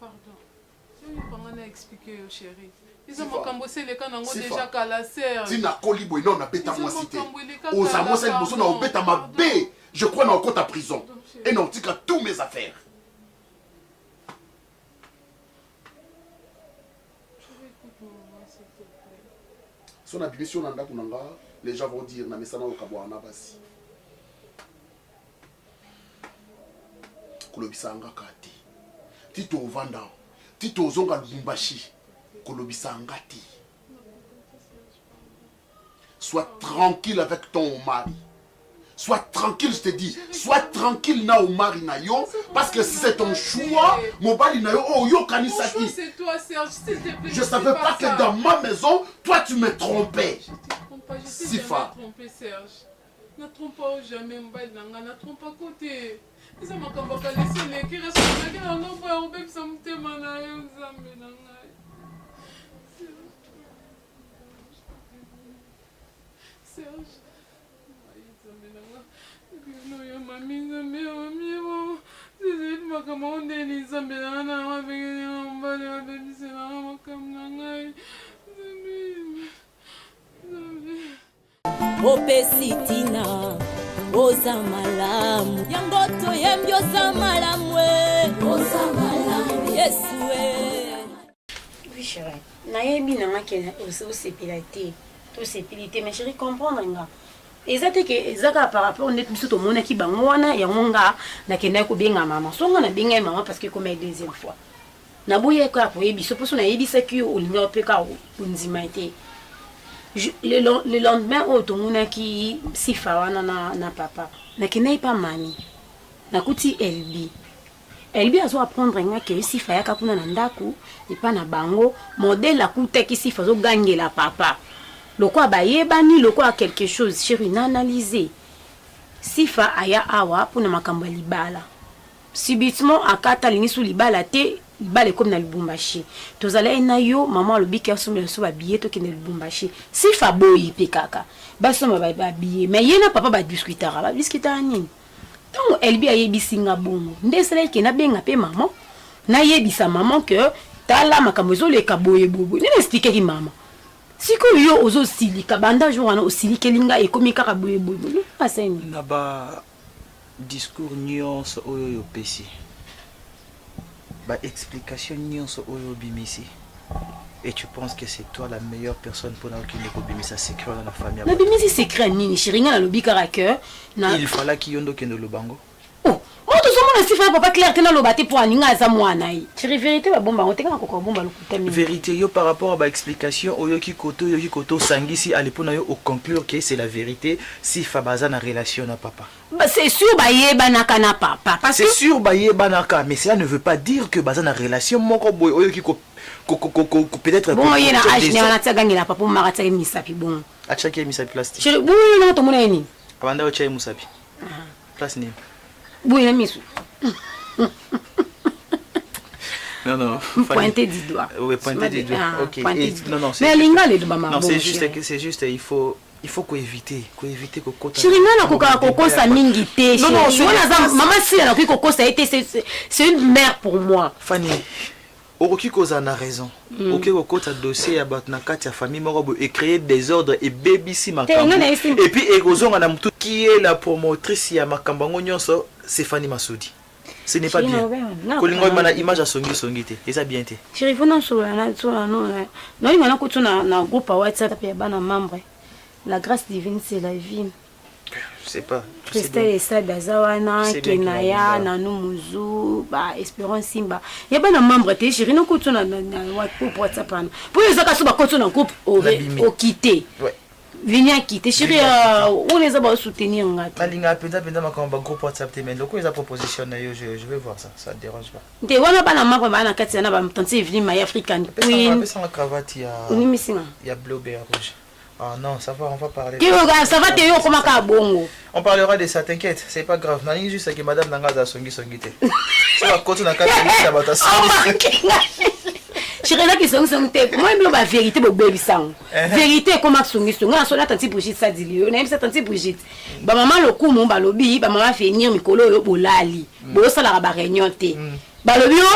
Pardon, expliquer chérie. Ils ont cambossé les canons déjà qu'à la serre. Si na kolibo non na beta moi cité. Aux amos celle bosso na beta ma B. Je crois na encore ta prison. Et non tika tous mes affaires. Son abimisi on anda kunanga les gens vont dire na mesana au kabwana basi. Kolobisa nga kati. Tito vanda. Tito zonga Lubumbashi. Kolobisa ngati. Sois tranquille avec ton mari. Sois tranquille, je te dis. Sois tranquille na mari na yo. Parce que si c'est ton choix, mon mari na yo, oh yo kanisaki. C'est toi, Serge, s'il te plaît. Je ne savais pas que dans ma maison, toi tu me trompais. Je te trompe pas, je t'ai Sifa. jamais trompé, Serge. Ne trompe pas jamais, Mbali Nanga, ne trompe pas côté. Ça m'a quand même laissé les qui restent dans le nombre de même ça me témoigne à eux, Nzambe Nanga. Serge. Nzambe Nanga. Non, ya mami, Nzambe, mami, maman. C'est ma commande, Nzambe Nanga, avec un Mbali, avec c'est ma comme Nanga. opesi tina oza malamu yango toyembi oza malamu oza malamu yesu oui chérie nayebi nanga ke osepela te tosepeli te mais chérie comprendre nga eza te ke eza kaka par rapport neti biso tomonaki bango wana yango nga nakendaki kobenga mama so nga nabengai mama parce que comme ya deuxième fois naboya kaka koyebi biso mposo nayebisaki yo olingaka mpe kaka ondima te. Le lendemain, otomonaki sifa wana na papa. Nakendaki pa mami. Nakuti Elbi. Elbi azo apprendre nga ke sifa yaka kuna na ndaku epa na bango modèle akutaki sifa zo gangela papa. Lokwa bayebani lokwa quelque chose chérie na analyser. Sifa aya awa pona makambo libala. subitement akata lingi sous libala te libala comme na Lubumbashi tozala na yo maman lobi ki asomela so ba billet to kende Lubumbashi si fa boyi pe kaka ba soma ba billet mais yena papa ba discutara nini donc elle bi ayebisi nga bongo ndesala ke na benga pe maman na yebisa maman que tala makambo ezoleka boye bobo nini expliquer ki maman siko yo ozo silika banda jour wana osilike linga ekomi kaka boye boye aseni na ba discours nuance oyo yo pesi ba explication nuance oyo bimisi et tu penses que c'est toi la meilleure personne pour n'aucune bimisa secret dans la famille na bimisi secret nini chiringa na lobi kara cœur na il fallait qu'il yondo kendo lobango oh moi tout ça mon sifa papa clair tena lobate pour aninga za mwana yi chiri vérité ba bomba on teka ko bomba lokuta mi vérité yo par rapport à ba explication oyo ki koto sangisi à l'époque yo au conclure que c'est la vérité si fabaza na relation na papa. Bah c'est sûr ba yeba naka na papa parce c'est sûr ba yeba naka mais cela ne veut pas dire que baza na relation moko boy oyo ki ko peut-être bon yena âge ne wana tsagangi la papa mara tsaga misapi bon achaki misapi plastique chere bon non to mona ni abanda ocha misapi place ni bon na misu non pointer du doigt oui pointer du doigt OK non mais linga le doigt non c'est juste il faut qu'on éviter kokota chiringa na koka kokosa mingi te non maman si na kokosa été c'est une mère pour moi Fanny Oroki koza na raison. OK kokota dossier ya bat na kati ya famille moko et créer des ordres et baby makambo. Et puis ekozonga na mutu qui est la promotrice ya makambo nyonso c'est Fanny Masudi. Ce n'est pas bien. Kolingo mana image à songi te. Et ça bien te. Chérie fona so na non. Non ngana ko na groupe WhatsApp ya bana membre. La grâce divine c'est la vie. Je sais pas. Christelle et ça Bazawana, Kenaya, Nanumuzu, bah Espérance Simba. Il y a pas de membres té chérie non coûte na WhatsApp. Pour les autres ba coûte na groupe au quitter. Ouais. Venir quitter chérie on les a pas soutenir ngata. Malinga penda makamba groupe WhatsApp té mais loko les a proposition na yo je vais voir ça ça dérange pas. Té wana ba na membre ba na kati na ba tante Evelyn My African Queen. Ça la cravate ya. Oni misinga. Ya bleu blanc rouge. Ah non, ça va, on va parler. Ça va te yo comment ka bongo. On parlera de ça, t'inquiète, c'est pas grave. Nani juste que madame Nangaza songi te. Ça va continuer na kati ya bata. Chérie là qui songi te. Moi même la vérité bo baby sang. Vérité comment songi. Nga so la tante Brigitte ça dit yo. Na même tante Brigitte. Ba maman lo kumu ba lobi, ba maman finir mikolo yo bolali. Bo ça la ba réunion te. Ba lobi yo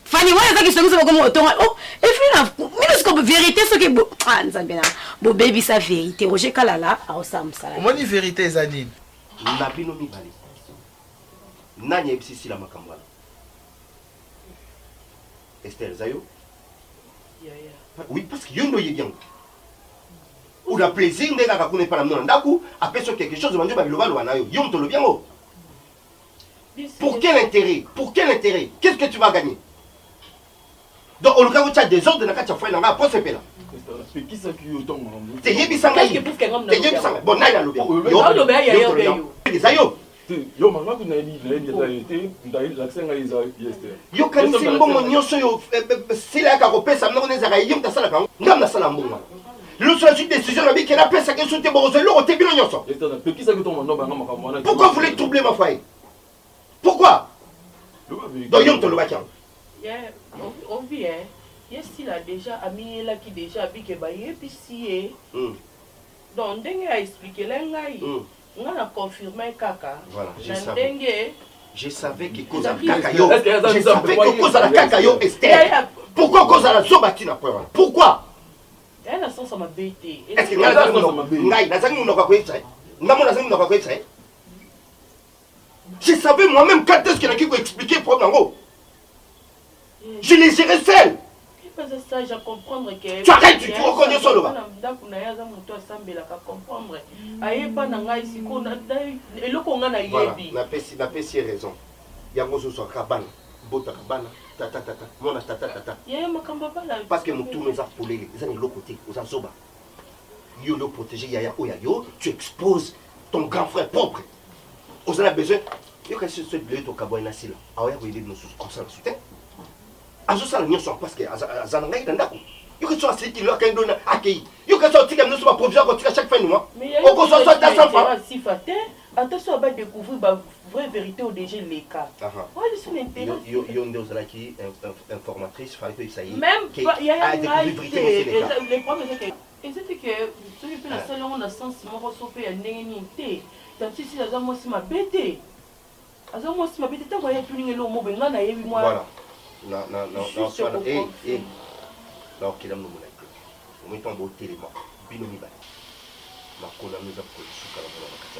Fanny, ouais, ça qui sont comme autant. Oh, et puis mais ce que vérité ce que ah, nzambena. Bo baby sa vérité. Roger Kalala, a ça msala. Moi ni vérité Zanine. Na bino mi bali. Nani ebisi la makambala. Esther Zayo. Oui, parce que yondo bien. Ou la plaisir ndeka ka kune para mona ndaku, apeso quelque chose manjo ba biloba lo na yo. Yom to lo bien o. Pour quel intérêt? Pour quel intérêt? Qu'est-ce que tu vas gagner? Donc on regarde ça des ordres na kacha foi na nga po sepela. Qui ça qui autant mon te yebisanga te yebisanga bon na ya lobe yo zayo yo mama kuna ni te ndai laksenga iza yester yo kanisi mbongo nyonso yo sila ka kopesa mna kone zaka yim tasala ka ngam na sala mbongo le soir une décision na bi que la pesa que soute bo zo lo te bino nyonso qui ça que ton nom banga makamwana pourquoi vous voulez troubler ma foi pourquoi donc yom to lo bakia on vient yes il a déjà ami là qui déjà bi que ba yepisi donc ndenge a expliquer la ngai on a confirmé kaka voilà je savais que cause à kakayo je savais que cause à kakayo Esther pourquoi cause à la zobati na point pourquoi elle a sens ma bête est-ce que ngai nazangi mnoka kwetsa ngamo nazangi mnoka kwetsa je savais moi-même quand est-ce qu'il a qui expliquer problème ngo je les gérais seul. Ça, je comprends que. Tu arrêtes, tu reconnais ça là-bas. Na pesi raison. Yango zo so kabana, bota kabana, tata. Mona tata. Parce que mon tour nous a foulé, ils ont l'autre côté, aux azoba. Yo le protéger yaya oyayo, tu exposes ton grand frère propre. Aux a besoin. Yo ka se bleu to kaboina sila. Aoya ko yidi no sous comme ça le soutien. Azo sala nyonso parce que azana ngai ndako. Yo que soit c'est qui leur quand donne accueil. Yo que soit tika nous provision quand chaque fin du mois. On ko so ta sans francs. Si faté, attention va découvrir vraie vérité au DG les cas. Ouais, c'est l'intérêt. Yonde Ozalaki, informatrice, fallait que ça y est. Même, il y a les problèmes, c'est que. Et c'était que ceux qui font la salle, on a sens, mon ressort et un négnité. Tant si la zone, moi, c'est ma bête. La zone, moi, c'est ma bête. Tant qu'on y a tout le monde, ben, on a eu moi. Voilà. Non, et alors qu'il a nous monnaie. On met en beau téléma. Binomi bat. Ma cola nous a collé sous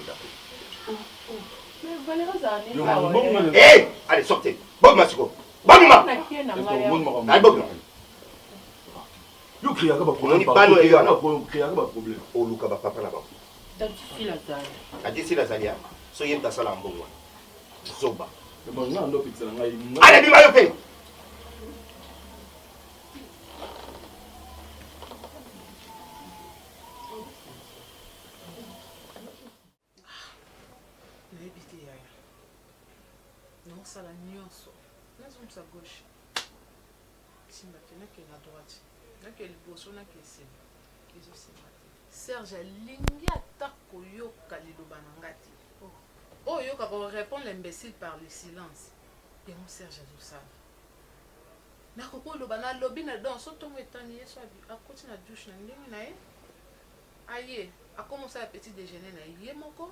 la mais Valérie, ça a hé, allez, sortez. Bob Massiko. Bob Mima. Allez, Bob. Yo créa ka ba On y pas nous et on créa ka ba problème. O luka ba papa là-bas. D'ici la salle. D'ici la salle. So yem ta sala mbongo. Zoba. Mais bon, on a pixel ngai. Allez, bima yo pe. sala nyonso nazomisa gauche simba te nakende na droite nakende liboso nakende nsima ezosima te Serge alingi ata koyoka liloba na nga te oyo oyoka korépondre l'imbécile par le silence yango Serge azosala nakoki oloba nalobi na danse otongo etani ye so akoti na douche na ndenge na ye aye akomosala petit déjeuner na ye moko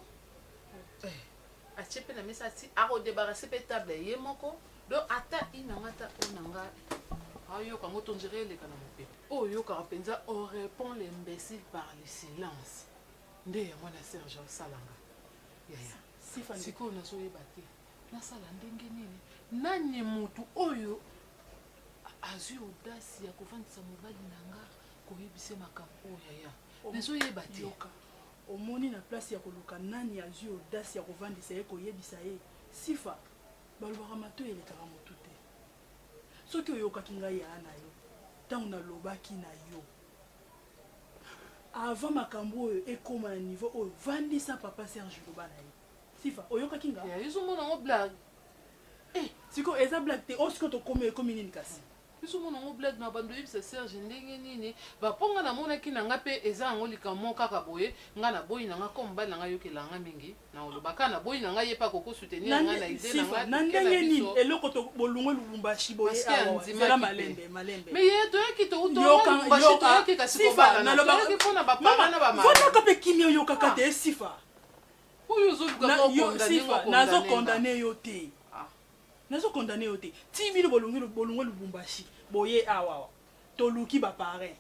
atie mpe na mesa ati akodebarase mpe table ye moko donc ata inanga ata onanga ayoka ngo tondire eleka na mopepe oyo oyokaka mpenza orépond l'imbécile par le silence nde yango na Serge osalanga yaya sikoyo nazoyeba te nasala ndenge nini nani mutu oyo azwi audace ya kovandisa mobali na nga koyebisa makambo oyo yaya nazoyeba te omoni na place ya koluka nani azwi audace ya kovandisa ye koyebisa ye sifa balobaka mato elekaka motu te soki oyokaki ngai yaa na yo ntango nalobaki na yo avant makambo oyo ekóma na niveau oyo vandisa papa Serge loba na ye sifa oyokaki nga ezomona ngo blague sikoyo eza blague te oyo sikoyo tokómi ekomi nini kasi bizomona ngo blague na bando yebisa Serge ndenge nini baponga namonaki na nga mpe eza yango likambo kaka boye nga na boyi na nga ko mobali na nga yokela nga mingi na olobaka na boyi na nga ye pa kokosoutenir nga na ide na nga na ndenge nini eloko bolongwe Lubumbashi boye zela malembe mais ye toyoki toyokilubumbashi toyoki kasi kobalana toyoki mpona bapara na bamavonaka mpe kimi oyokaka te sifa oyo ozoluka nazokondane yo te nazokondane yo te ti bino bolongwe Lubumbashi boye awa toluki baparrain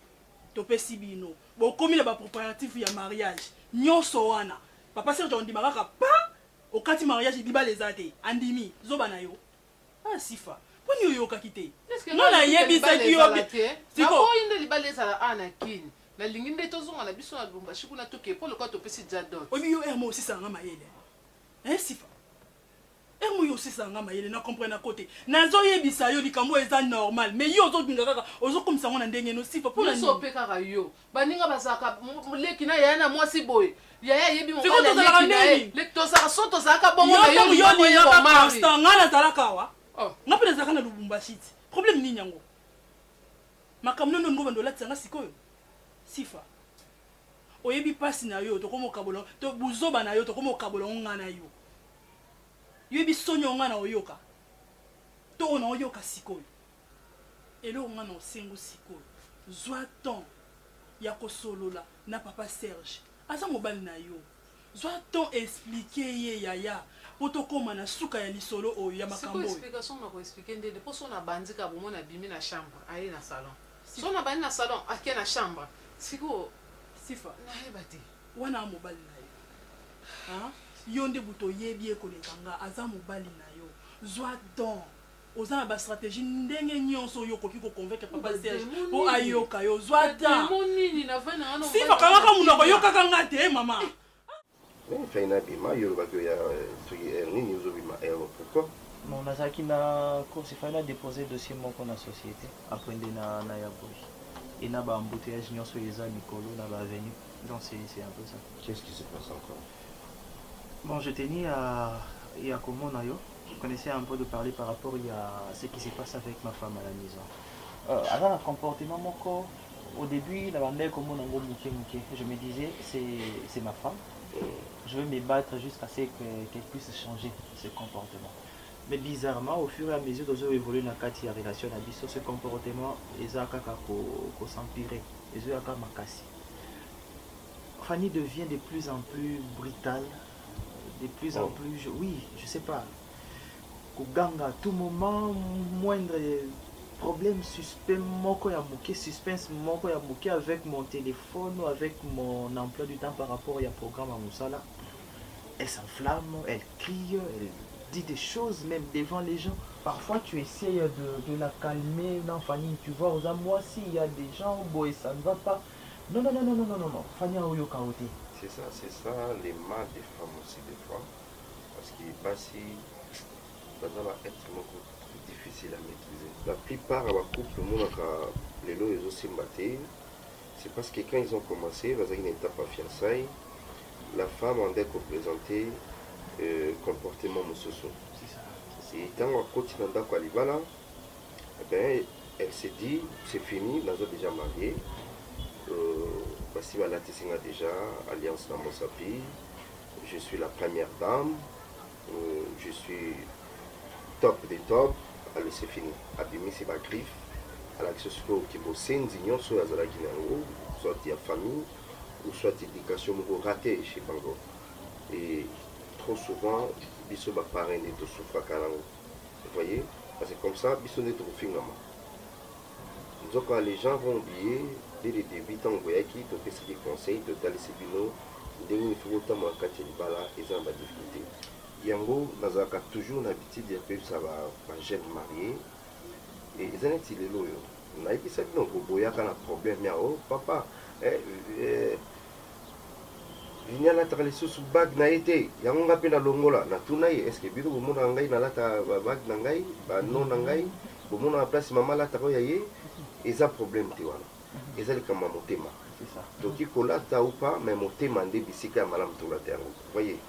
topesi bino bokomi na bapréparatif ya mariage nyonso wana papa Serge ondimaka kaka pa okati mariage libala eza te andimi zoba na yo sifa poni oyokaki te no nayebisaki yo naboyi nde libala ezala ana kini nalingi nde tozonga na biso na Lubumbashi kuna toke mpo lokola topesi jadot oyebi yo ermo osisanga mayele sifa ermo yo osisanga mayele na comprendre kote nazoyebisa yo likambo eza normal mais yo ozobinga kaka ozokomisa ngo na ndenge no sifa mpona nini ope kaka yo baninga bazalaka leki na yaya na mwasi boye yaya yebi mobala leki tozalaka so tozalaka bongo na yo lingaka constant nga nazalaka awa nga mpe nazalaka na Lubumbashi ti problème nini yango makambo nono ngo bando olatisa nga sikoyo sifa oyebi pasi na yo tokoma okabola to buzoba na yo tokoma okabola nga na yo yoyebi sonyo nga na oyoka to ona oyoka sikoyo eloko nga na osengo sikoyo zwa temps ya kosolola na papa Serge aza mobali na yo zwa temps explique ye yaya po tokóma na suka ya lisolo oyo ya makambo oyo explication na koexplike ndende mpo so na bandika bomo na bimi na chambre aye na salon so na bandi na salon ake na chambre sikoyo sifa nayeba te wana mobali na yo yo nde buto oyebi ekoleka nga aza mobali na yo zwa temps oza na bastratégie ndenge nyonso oyo okoki koconvaincre papa Serge mpo ayoka yo zwa temps sifa kangaka munoko oyokaka nga te mama faina bima yolobaki oya soki nini ozobima pourquoi non nazalaki na course efali na déposer dossier moko na société après nde na ya boye et na baembouteillage nyonso eza likolo na baavenue donc c'est un peu ça. Qu'est-ce qui se passe encore? Bon, je tenais à komona yo. Je connaissais un peu de parler par rapport à ce qui se passe avec ma femme à la maison. Avant le comportement moko, au début la bande komona ngo muke. Je me disais c'est ma femme. je vais me battre jusqu'à ce qu'elle puisse changer ce comportement. Mais bizarrement, au fur et à mesure que j'ai évolué dans la relation, ce comportement, ils ont s'empirer. Ils ont makasi. Fanny devient de plus en plus brutale, de plus en plus, oui, je sais pas. Kuganga à tout moment, moindre problème, suspense moko ya moke avec mon téléphone ou avec mon emploi du temps par rapport au programme à Moussala. Elle s'enflamme, elle crie, elle dit des choses même devant les gens. Parfois tu essayes de la calmer, non Fanny, tu vois, moi s'il y a des gens où ça ne va pas. Non, Fanny a eu chaotique. C'est ça, les mal des femmes aussi des fois. Parce qu'il passe si ça va être beaucoup difficile à maîtriser. La plupart de couple, les lots ils aussi battus. C'est parce que quand ils ont commencé, dans une étape à fiançailles, la femme en a représenté comportement moussoso. Et quand on continue dans Kwalibala, elle s'est dit, c'est fini, nous sommes déjà mariés. Parce que là, tu as déjà alliance dans mon sapi. Je suis la première dame. Je suis top des top. Alors c'est fini. Abimi c'est ma griffe. Alors que ce soit qui est sensible, soit à la Guinée, soit à la famille, ou soit à l'éducation ratée chez Bango. Et trop souvent, biso ba parrain de tout souffre kalango. Vous voyez? Parce que comme ça, biso ne trouve finalement. Donc les gens vont oublier dès le début, tant que qui te fait des conseils, de d'aller se bino, de il faut autant moi quand il bala et ça va difficulté. Yango, nazaka toujours l'habitude de faire ça va jeune marié et ils ont été les loyaux. Na ipi ça non ko boya kana problème ya oh papa vinya la travailler sous bag na été yango ngapi na longola na tunaye est-ce que biro bomona ngai na lata bag na ngai ba non na ngai bomona place maman la takoya ye et ça problème ti wana et ça comme motema donc il colata ou pas mais motema ndé bisika malam to la terre vous voyez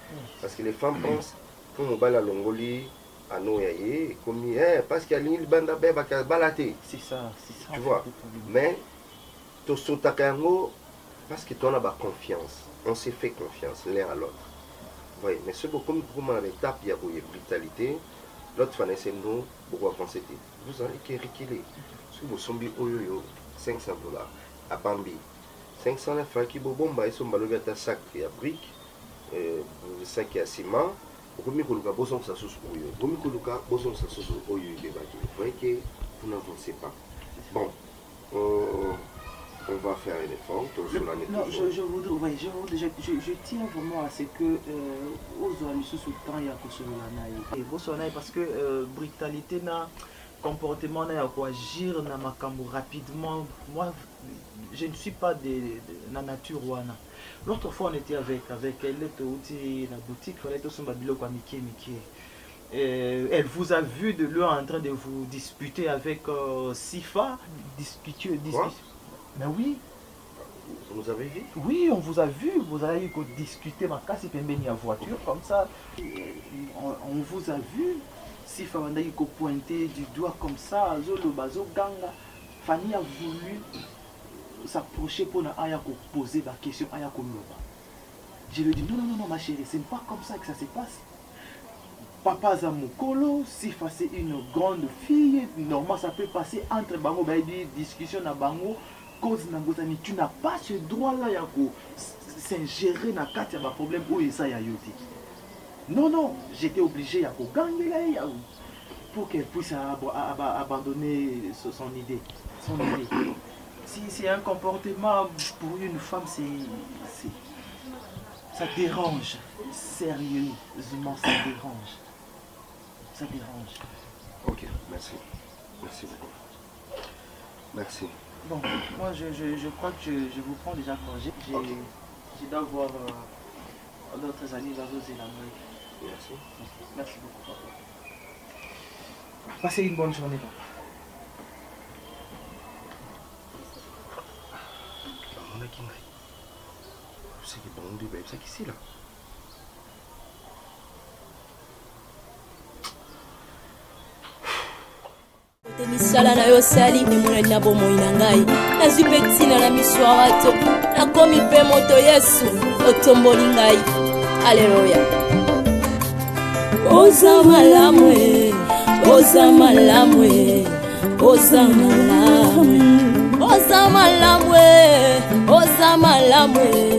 parce que les femmes pensent pour mon bala longoli à noyer comme parce qu'il y a l'île banda beba ka balaté c'est ça tu vois mais to sotakango parce que tu as pas confiance on s'est fait confiance l'un à l'autre voyez mais c'est beaucoup comme une étape il y a beaucoup de brutalité l'autre fois c'est nous beaucoup avancer vous allez reculer si vous sommes oyo $500 à Bambi 500 francs qui bomba et son balogata sac et à briques sac à ciment Gomi koluka boson sa sous oyo. Gomi koluka boson sa sous oyo débaki. Vous voyez que vous n'avancez pas. Bon, on va faire un effort. Non, je tiens vraiment à ce que aux amis sous temps il y a que sur la naïe. Et parce que brutalité na comportement na quoi agir na makambo rapidement. Moi, je ne suis pas de la nature wana. L'autre fois on était avec elle, la boutique, elle vous a vu de l'heure en train de vous disputer avec Sifa. Mais oui. Vous nous avez vu? Oui, on vous a vu. Vous avez discuté ma casse et voiture comme ça. On vous a vu. Sifa a pointé du doigt comme ça. Ganga. Fanny a voulu s'approcher pour poser la question à Yakoumloba. Je lui ai dit non ma chérie, c'est pas comme ça que ça se passe. Papa Zamukolo, Sifa c'est une grande fille, normalement ça peut passer entre Bango, discussion à Bango, cause Nangotani, tu n'as pas ce droit là Yako s'ingérer dans le cadre de problème où il y a Yoti. Non, j'étais obligé à gagner là pour qu'elle puisse abandonner son idée. Si c'est un comportement pour une femme, ça dérange. Sérieusement, ça dérange. Ça dérange. Ok, merci. Merci beaucoup. Merci. Bon, moi je crois que je vous prends déjà congé. Je dois voir d'autres amis dans vos éléments. Merci. Merci beaucoup, papa. Passez une bonne journée, papa. C'est qui bon du babe, c'est qui c'est là? misala na yo sali emona na bomoi na ngai nazwi mpe ntina na miso ya bato nakomi mpe moto yesu otomboli ngai Alléluia. Oza malamwe, oza malamwe, oza malamwe, oza malamwe, oza malamwe.